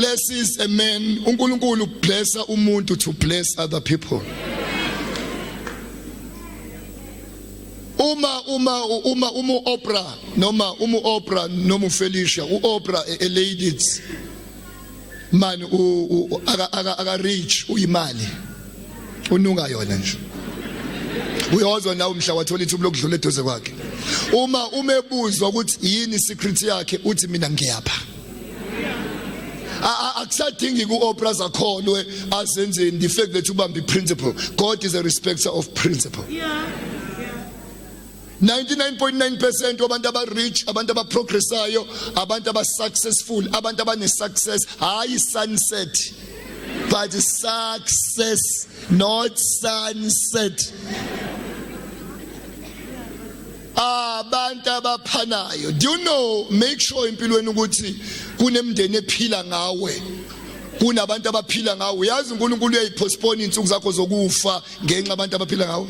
blesses a man, uNkulunkulu blessa umuntu to bless other people. Uma Oprah noma Felicia, Oprah a lady man aga rich uyimali ununga yona nje uyozwa nawe mhla wathola ithuba lokudlula eduze kwakhe uma umebuzwa ukuthi yini secret yakhe uthi mina ngiyapha akusadingi ku-Oprah zakholwe azenzeni the fact that ubambe principle. God is a respecter of principle. 99.9% wabantu aba-rich, abantu aba-progressayo, abantu aba-successful, abantu abane-success, hayi sunset, but success, not sunset. Abantu abaphanayo. Do you know, make sure empilweni ukuthi kunemndeni ephila ngawe. Kunabantu abaphila ngawe. Uyazi uNkulunkulu uyayipostpone insuku zakho zokufa ngenxa abantu abaphila ngawe.